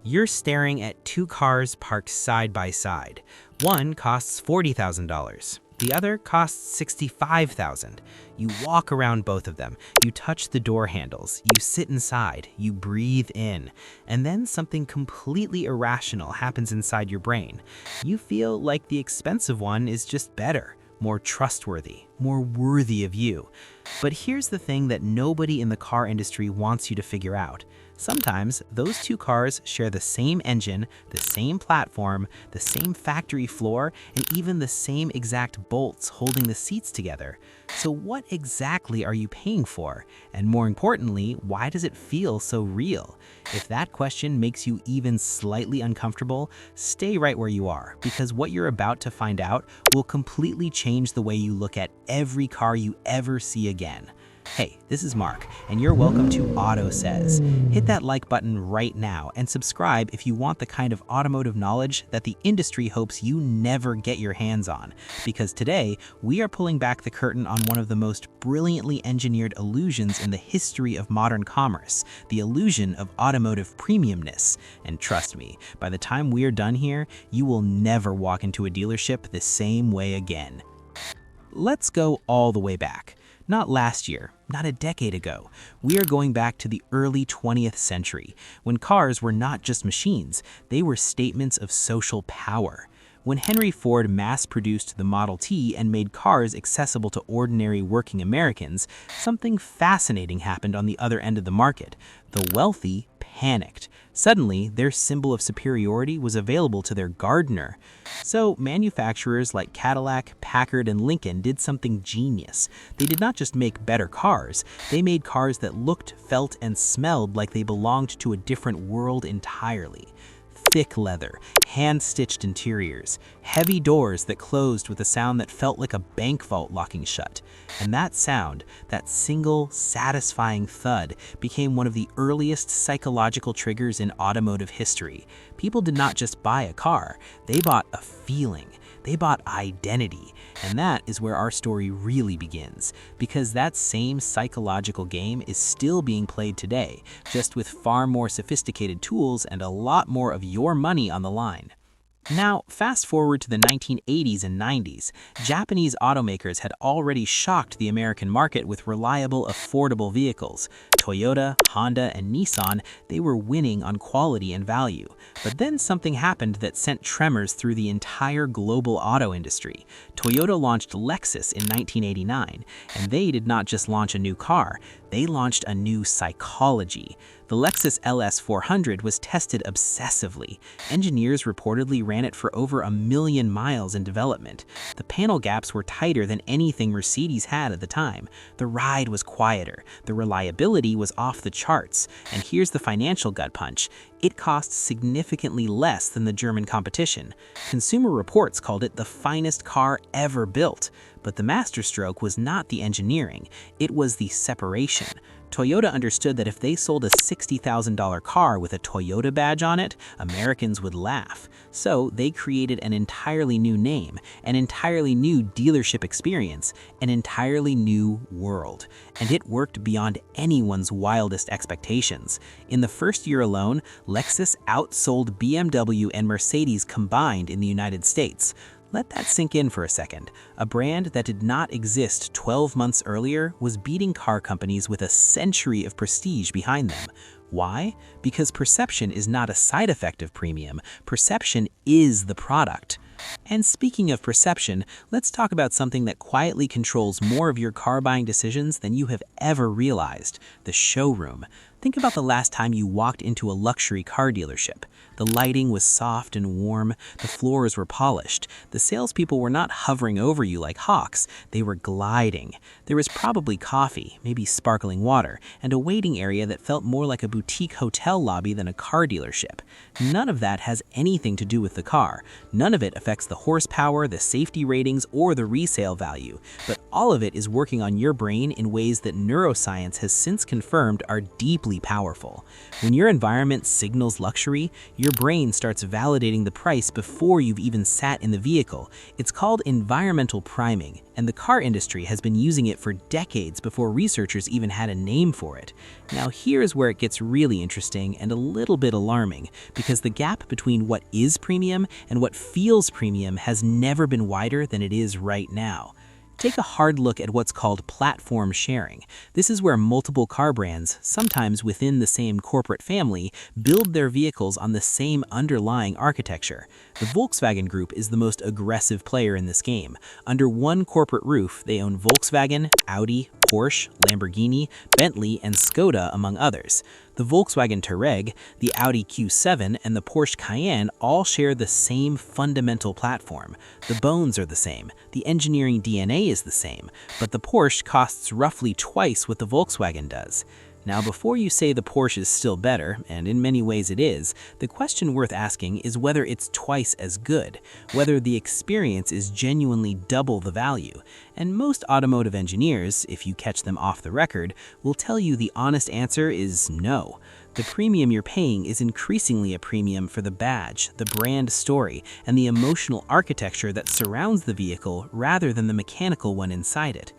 You're staring at two cars parked side by side. One costs $40,000. The other costs $65,000. You walk around both of them. You touch the door handles. You sit inside. You breathe in. And then something completely irrational happens inside your brain. You feel like the expensive one is just better, more trustworthy, more worthy of you. But here's the thing that nobody in the car industry wants you to figure out. Sometimes those two cars share the same engine, the same platform, the same factory floor, and even the same exact bolts holding the seats together. So what exactly are you paying for? And more importantly, why does it feel so real? If that question makes you even slightly uncomfortable, stay right where you are, because what you're about to find out will completely change the way you look at every car you ever see again. Hey, this is Mark, and you're welcome to AUTOSAYS. Hit that like button right now and subscribe if you want the kind of automotive knowledge that the industry hopes you never get your hands on. Because today, we are pulling back the curtain on one of the most brilliantly engineered illusions in the history of modern commerce, the illusion of automotive premiumness. And trust me, by the time we're done here, you will never walk into a dealership the same way again. Let's go all the way back. Not last year, not a decade ago. We are going back to the early 20th century, when cars were not just machines, they were statements of social power. When Henry Ford mass-produced the Model T and made cars accessible to ordinary working Americans, something fascinating happened on the other end of the market. The wealthy panicked. Suddenly, their symbol of superiority was available to their gardener. So manufacturers like Cadillac, Packard, and Lincoln did something genius. They did not just make better cars, they made cars that looked, felt, and smelled like they belonged to a different world entirely. Thick leather, hand-stitched interiors, heavy doors that closed with a sound that felt like a bank vault locking shut. And that sound, that single, satisfying thud, became one of the earliest psychological triggers in automotive history. People did not just buy a car, they bought a feeling. They bought identity. And that is where our story really begins, because that same psychological game is still being played today, just with far more sophisticated tools and a lot more of your money on the line. Now, fast forward to the 1980s and 90s, Japanese automakers had already shocked the American market with reliable, affordable vehicles. Toyota, Honda, and Nissan, they were winning on quality and value. But then something happened that sent tremors through the entire global auto industry. Toyota launched Lexus in 1989, and they did not just launch a new car, they launched a new psychology. The Lexus LS400 was tested obsessively. Engineers reportedly ran it for over 1 million miles in development. The panel gaps were tighter than anything Mercedes had at the time. The ride was quieter. The reliability was off the charts. And here's the financial gut punch. It cost significantly less than the German competition. Consumer Reports called it the finest car ever built. But the masterstroke was not the engineering, it was the separation. Toyota understood that if they sold a $60,000 car with a Toyota badge on it, Americans would laugh. So they created an entirely new name, an entirely new dealership experience, an entirely new world. And it worked beyond anyone's wildest expectations. In the first year alone, Lexus outsold BMW and Mercedes combined in the United States. Let that sink in for a second. A brand that did not exist 12 months earlier was beating car companies with a century of prestige behind them. Why? Because perception is not a side effect of premium. Perception is the product. And speaking of perception, let's talk about something that quietly controls more of your car buying decisions than you have ever realized: the showroom. Think about the last time you walked into a luxury car dealership. The lighting was soft and warm, the floors were polished, the salespeople were not hovering over you like hawks, they were gliding. There was probably coffee, maybe sparkling water, and a waiting area that felt more like a boutique hotel lobby than a car dealership. None of that has anything to do with the car. None of it affects the horsepower, the safety ratings, or the resale value. But all of it is working on your brain in ways that neuroscience has since confirmed are deeply deeply powerful. When your environment signals luxury, your brain starts validating the price before you've even sat in the vehicle. It's called environmental priming, and the car industry has been using it for decades before researchers even had a name for it. Now here's where it gets really interesting and a little bit alarming, because the gap between what is premium and what feels premium has never been wider than it is right now. Take a hard look at what's called platform sharing. This is where multiple car brands, sometimes within the same corporate family, build their vehicles on the same underlying architecture. The Volkswagen Group is the most aggressive player in this game. Under one corporate roof, they own Volkswagen, Audi, Porsche, Lamborghini, Bentley, and Skoda, among others. The Volkswagen Touareg, the Audi Q7, and the Porsche Cayenne all share the same fundamental platform. The bones are the same, the engineering DNA is the same, but the Porsche costs roughly twice what the Volkswagen does. Now, before you say the Porsche is still better, and in many ways it is, the question worth asking is whether it's twice as good, whether the experience is genuinely double the value. And most automotive engineers, if you catch them off the record, will tell you the honest answer is no. The premium you're paying is increasingly a premium for the badge, the brand story, and the emotional architecture that surrounds the vehicle rather than the mechanical one inside it.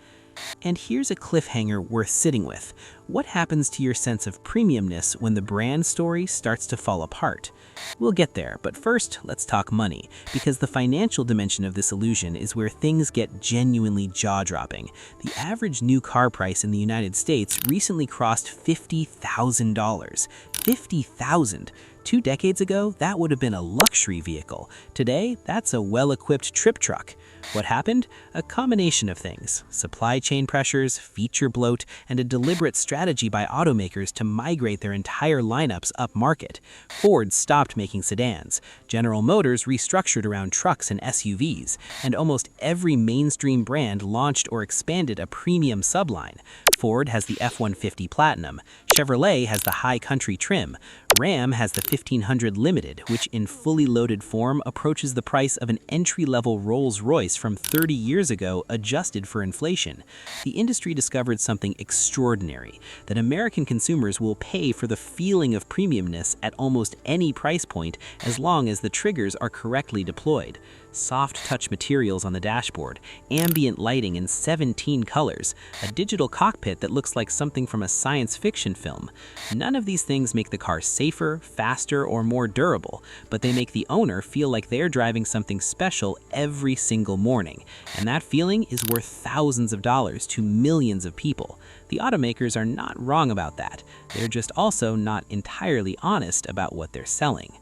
And here's a cliffhanger worth sitting with. What happens to your sense of premiumness when the brand story starts to fall apart? We'll get there, but first, let's talk money, because the financial dimension of this illusion is where things get genuinely jaw-dropping. The average new car price in the United States recently crossed $50,000. $50,000! 2 decades ago, that would have been a luxury vehicle. Today, that's a well-equipped trip truck. What happened? A combination of things: supply chain pressures, feature bloat, and a deliberate strategy by automakers to migrate their entire lineups upmarket. Ford stopped making sedans. General Motors restructured around trucks and SUVs, and almost every mainstream brand launched or expanded a premium subline. Ford has the F-150 Platinum, Chevrolet has the High Country trim, Ram has the 1500 Limited, which in fully loaded form approaches the price of an entry-level Rolls-Royce from 30 years ago adjusted for inflation. The industry discovered something extraordinary, that American consumers will pay for the feeling of premiumness at almost any price point as long as the triggers are correctly deployed. Soft touch materials on the dashboard, ambient lighting in 17 colors, a digital cockpit that looks like something from a science fiction film. None of these things make the car safer, faster, or more durable, but they make the owner feel like they're driving something special every single morning. And that feeling is worth thousands of dollars to millions of people. The automakers are not wrong about that. They're just also not entirely honest about what they're selling.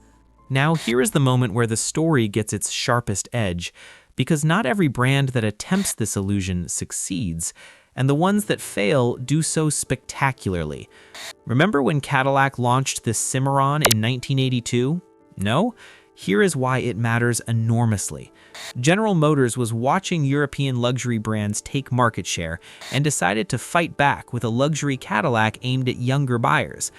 Now, here is the moment where the story gets its sharpest edge, because not every brand that attempts this illusion succeeds, and the ones that fail do so spectacularly. Remember when Cadillac launched the Cimarron in 1982? No? Here is why it matters enormously. General Motors was watching European luxury brands take market share and decided to fight back with a luxury Cadillac aimed at younger buyers.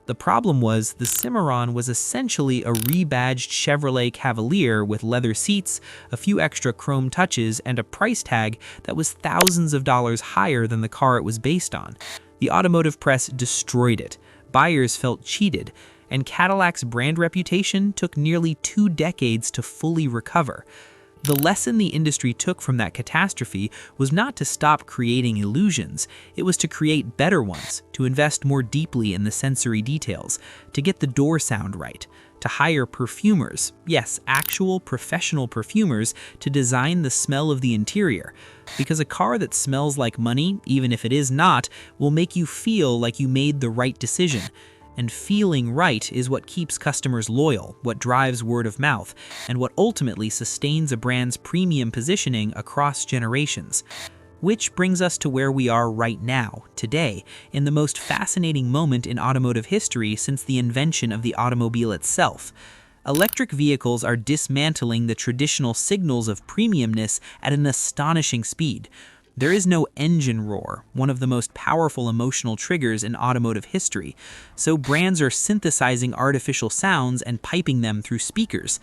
The problem was the Cimarron was essentially a rebadged Chevrolet Cavalier with leather seats, a few extra chrome touches, and a price tag that was thousands of dollars higher than the car it was based on. The automotive press destroyed it. Buyers felt cheated, and Cadillac's brand reputation took nearly 2 decades to fully recover. The lesson the industry took from that catastrophe was not to stop creating illusions, it was to create better ones, to invest more deeply in the sensory details, to get the door sound right, to hire perfumers, yes, actual professional perfumers, to design the smell of the interior. Because a car that smells like money, even if it is not, will make you feel like you made the right decision. And feeling right is what keeps customers loyal, what drives word of mouth, and what ultimately sustains a brand's premium positioning across generations. Which brings us to where we are right now, today, in the most fascinating moment in automotive history since the invention of the automobile itself. Electric vehicles are dismantling the traditional signals of premiumness at an astonishing speed. There is no engine roar, one of the most powerful emotional triggers in automotive history, so brands are synthesizing artificial sounds and piping them through speakers.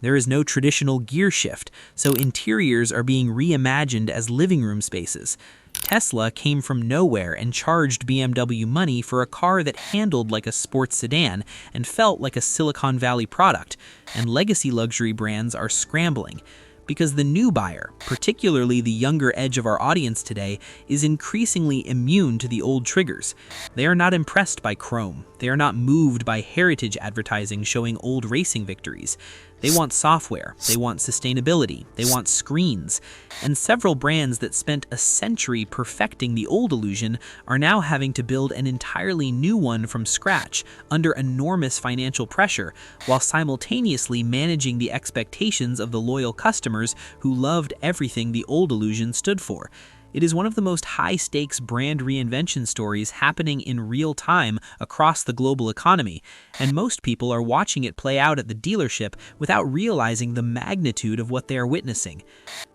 There is no traditional gear shift, so interiors are being reimagined as living room spaces. Tesla came from nowhere and charged BMW money for a car that handled like a sports sedan and felt like a Silicon Valley product, and legacy luxury brands are scrambling. Because the new buyer, particularly the younger edge of our audience today, is increasingly immune to the old triggers. They are not impressed by chrome. They are not moved by heritage advertising showing old racing victories. They want software, they want sustainability, they want screens. And several brands that spent a century perfecting the old illusion are now having to build an entirely new one from scratch under enormous financial pressure, while simultaneously managing the expectations of the loyal customers who loved everything the old illusion stood for. It is one of the most high-stakes brand reinvention stories happening in real time across the global economy, and most people are watching it play out at the dealership without realizing the magnitude of what they are witnessing.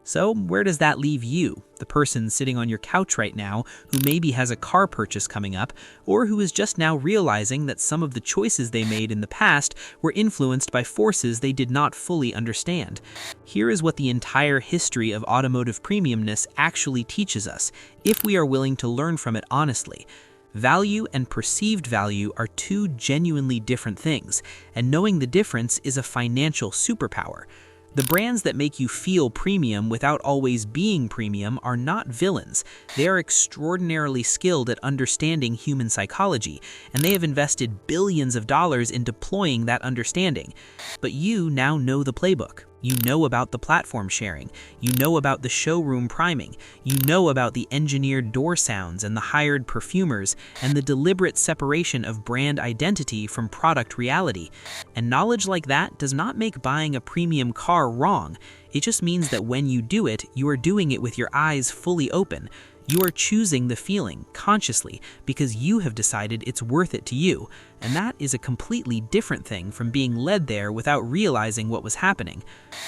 So, where does that leave you, the person sitting on your couch right now who maybe has a car purchase coming up, or who is just now realizing that some of the choices they made in the past were influenced by forces they did not fully understand? Here is what the entire history of automotive premiumness actually teaches us, if we are willing to learn from it honestly. Value and perceived value are two genuinely different things, and knowing the difference is a financial superpower. The brands that make you feel premium without always being premium are not villains. They are extraordinarily skilled at understanding human psychology, and they have invested billions of dollars in deploying that understanding. But you now know the playbook. You know about the platform sharing. You know about the showroom priming. You know about the engineered door sounds and the hired perfumers and the deliberate separation of brand identity from product reality. And knowledge like that does not make buying a premium car wrong. It just means that when you do it, you are doing it with your eyes fully open. You are choosing the feeling consciously because you have decided it's worth it to you, and that is a completely different thing from being led there without realizing what was happening.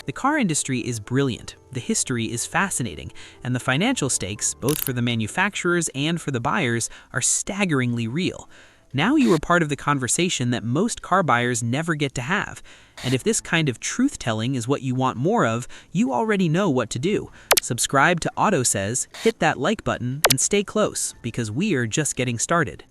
The car industry is brilliant, the history is fascinating, and the financial stakes, both for the manufacturers and for the buyers, are staggeringly real. Now you are part of the conversation that most car buyers never get to have. And if this kind of truth-telling is what you want more of, you already know what to do. Subscribe to AUTOSAYS, hit that like button, and stay close, because we are just getting started.